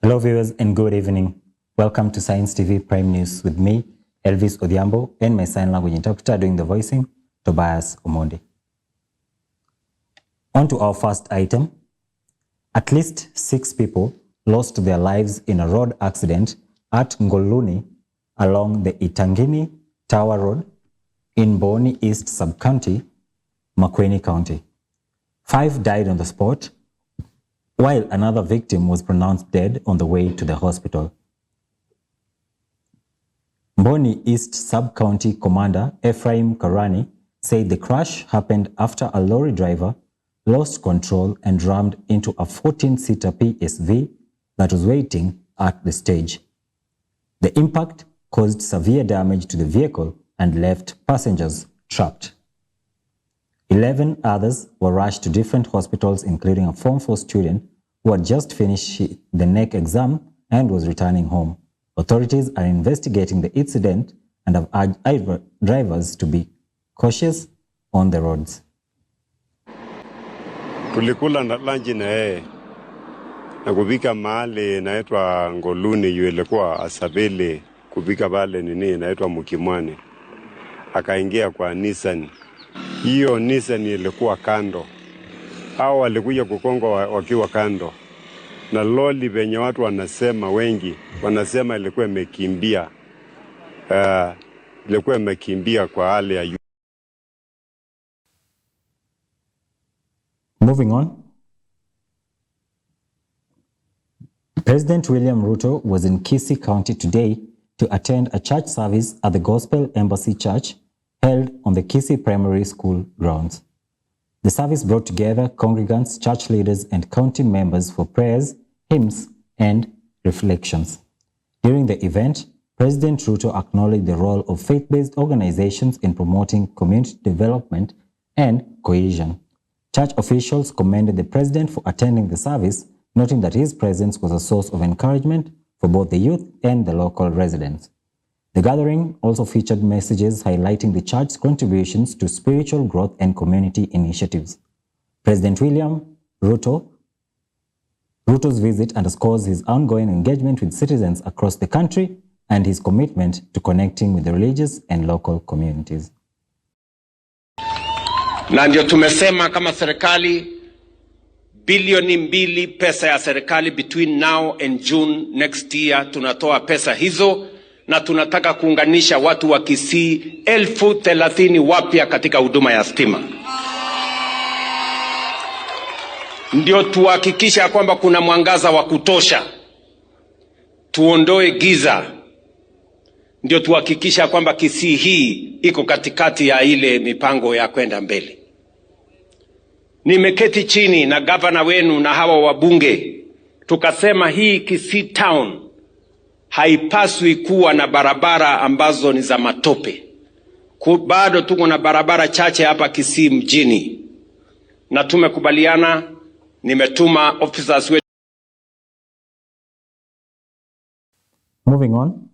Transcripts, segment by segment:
Hello viewers and good evening. Welcome to Science TV Prime News with me, Elvis Odhiambo, and my sign language interpreter doing the voicing, Tobias Omondi. On to our first item. At least 6 people lost their lives in a road accident at Ngoluni along the Itangini Tower Road in Boni East Sub-County, Makueni County. 5 died on the spot, while another victim was pronounced dead on the way to the hospital. Boni East Sub-County Commander Ephraim Karani said the crash happened after a lorry driver lost control and rammed into a 14-seater PSV that was waiting at the stage. The impact caused severe damage to the vehicle and left passengers trapped. 11 others were rushed to different hospitals, including a Form 4 student who had just finished the NEC exam and was returning home. Authorities are investigating the incident and have urged drivers to be cautious on the roads. Tulikula na lunch na yeye na kubika mahali naitwa Ngoluni, ilikuwa Asabele, kubika pale naitwa Mukimwane. Akaingia kwa Nissan. Hiyo Nissan ilikuwa kando. Hao walikuja kukongo wakiwa kando. Na loli venye watu wanasema, wengi wanasema ilikuwa imekimbia. Ilikuwa imekimbia kwa hali ya Moving on. President William Ruto was in Kisii County today to attend a church service at the Gospel Embassy Church held on the Kisii Primary School grounds. The service brought together congregants, church leaders, and county members for prayers, hymns, and reflections. During the event, President Ruto acknowledged the role of faith-based organizations in promoting community development and cohesion. Church officials commended the president for attending the service, noting that his presence was a source of encouragement for both the youth and the local residents. The gathering also featured messages highlighting the church's contributions to spiritual growth and community initiatives. President William Ruto's visit underscores his ongoing engagement with citizens across the country and his commitment to connecting with the religious and local communities. Na ndio tumesema kama serikali bilioni 2 pesa ya serikali between now and June next year tunatoa pesa hizo, na tunataka kuunganisha watu wa Kisii 30,000 wapya katika huduma ya stima. Ndio tuhakikisha kwamba kuna mwangaza wa kutosha, tuondoe giza. Ndio tuhakikisha kwamba Kisii hii iko katikati ya ile mipango ya kwenda mbele. Nimeketi chini na gavana wenu na hawa wabunge, tukasema hii Kisii town haipaswi kuwa na barabara ambazo ni za matope. Bado tuko na barabara chache hapa Kisii mjini, na tumekubaliana, nimetuma officers wetu. Moving on.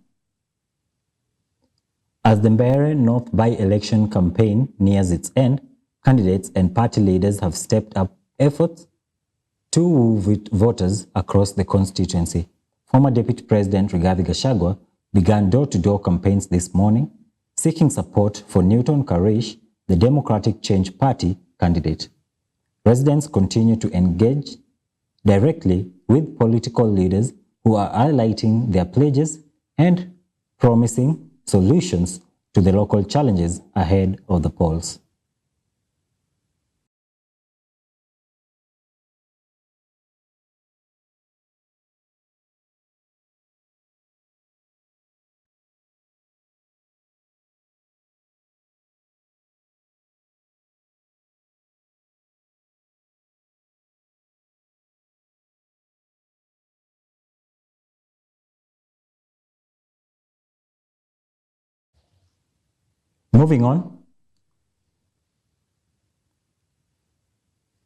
As the Mbeere North by-election campaign nears its end, candidates and party leaders have stepped up efforts to woo voters across the constituency. Former Deputy President Rigathi Gachagua began door-to-door campaigns this morning, seeking support for Newton Karish, the Democratic Change Party candidate. Residents continue to engage directly with political leaders who are highlighting their pledges and promising solutions to the local challenges ahead of the polls. Moving on,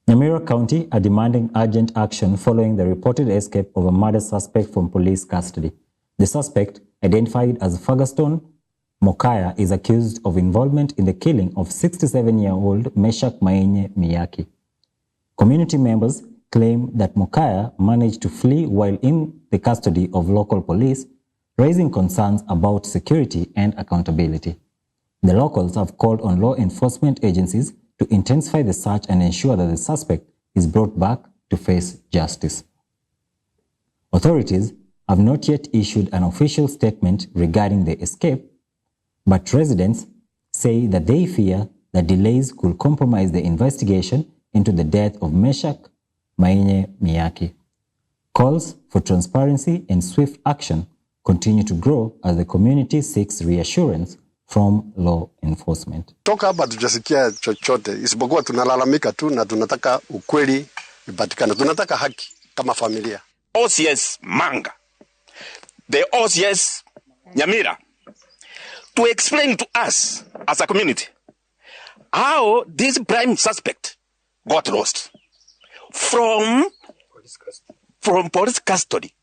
Nyamiranga County are demanding urgent action following the reported escape of a murder suspect from police custody. The suspect, identified as Ferguson Mokaya, is accused of involvement in the killing of 67-year-old Meshak Mainye Miyaki. Community members claim that Mukaya managed to flee while in the custody of local police, raising concerns about security and accountability. The locals have called on law enforcement agencies to intensify the search and ensure that the suspect is brought back to face justice. Authorities have not yet issued an official statement regarding the escape, but residents say that they fear that delays could compromise the investigation into the death of Meshach Maine Miyaki. Calls for transparency and swift action continue to grow as the community seeks reassurance from law enforcement. Toka hapa tujasikia chochote isipokuwa tunalalamika tu na tunataka ukweli ipatikane. Tunataka haki kama familia. OCS Manga, the OCS Nyamira, to explain to us as a community how this prime suspect got lost from police custody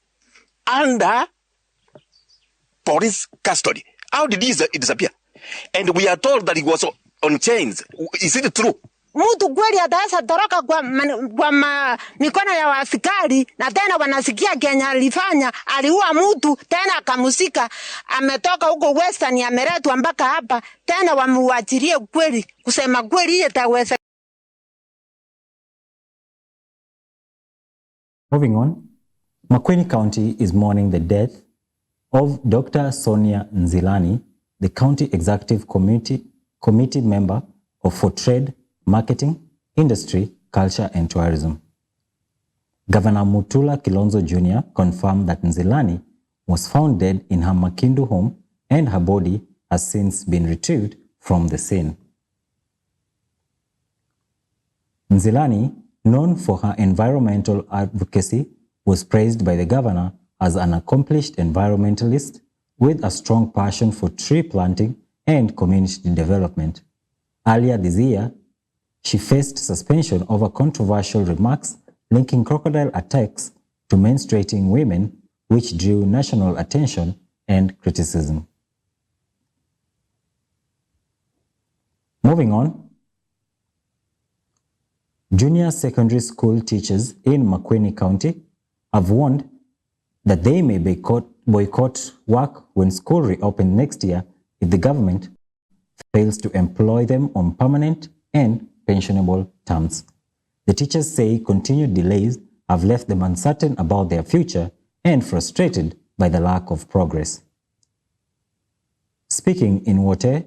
under police custody. How did he disappear? And we are told that he was on chains. Is it true? Mtu kweli ataweza toroka kwa mikono ya askari na tena wanasikia Kenya alifanya, aliua mtu tena akamusika, ametoka huko Western ameletwa mpaka hapa tena wamuachilie kweli. Kusema kweli itaweza. Moving on, Makueni County is mourning the death of Dr. Sonia Nzilani, the County Executive Committee member for Trade, Marketing, Industry, Culture and Tourism. Governor Mutula Kilonzo Jr. confirmed that Nzilani was found dead in her Makindu home and her body has since been retrieved from the scene. Nzilani, known for her environmental advocacy, was praised by the governor as an accomplished environmentalist with a strong passion for tree planting and community development. Earlier this year, she faced suspension over controversial remarks linking crocodile attacks to menstruating women, which drew national attention and criticism. Moving on, junior secondary school teachers in Makueni County have warned that they may boycott work when school reopens next year if the government fails to employ them on permanent and pensionable terms. The teachers say continued delays have left them uncertain about their future and frustrated by the lack of progress. Speaking in Wote,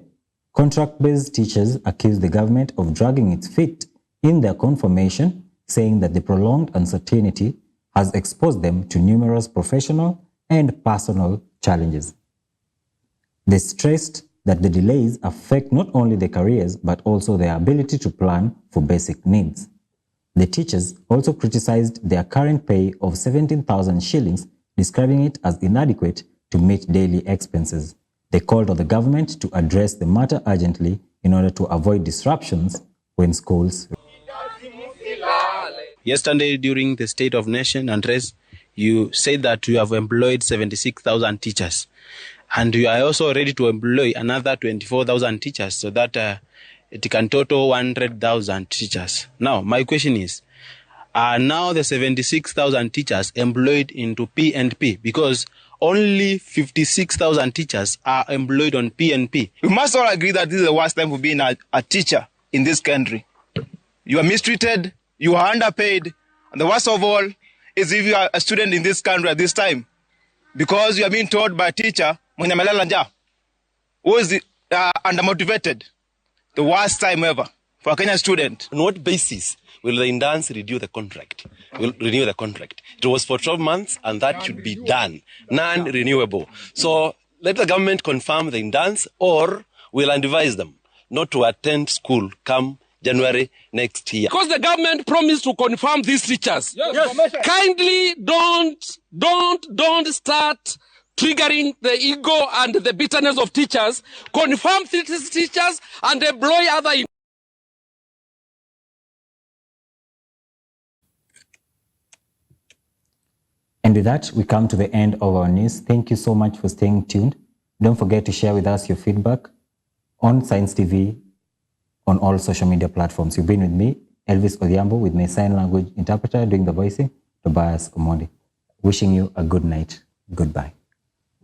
contract-based teachers accuse the government of dragging its feet in their confirmation, saying that the prolonged uncertainty has exposed them to numerous professional and personal challenges. They stressed that the delays affect not only their careers but also their ability to plan for basic needs. The teachers also criticized their current pay of 17,000 shillings, describing it as inadequate to meet daily expenses. They called on the government to address the matter urgently in order to avoid disruptions when schools. Yesterday, during the State of Nation address, you said that you have employed 76,000 teachers. And you are also ready to employ another 24,000 teachers so that it can total 100,000 teachers. Now, my question is, are now the 76,000 teachers employed into P&P? Because only 56,000 teachers are employed on P&P. We must all agree that this is the worst time for being a teacher in this country. You are mistreated, you are underpaid, and the worst of all is if you are a student in this country at this time, because you are being told by a teacher, Nyamiranga, who is undermotivated. The worst time ever for a Kenyan student. On what basis will the indance renew the contract? It was for 12 months and that should be done. Non-renewable. So let the government confirm the indance or we'll advise them not to attend school come January next year. Because the government promised to confirm these teachers. Yes. Kindly don't start triggering the ego and the bitterness of teachers. Confirm these teachers and employ other. And with that, we come to the end of our news. Thank you so much for staying tuned. Don't forget to share with us your feedback on Science TV on all social media platforms. You've been with me, Elvis Odhiambo, with my sign language interpreter doing the voicing, Tobias Omondi. Wishing you a good night. Goodbye.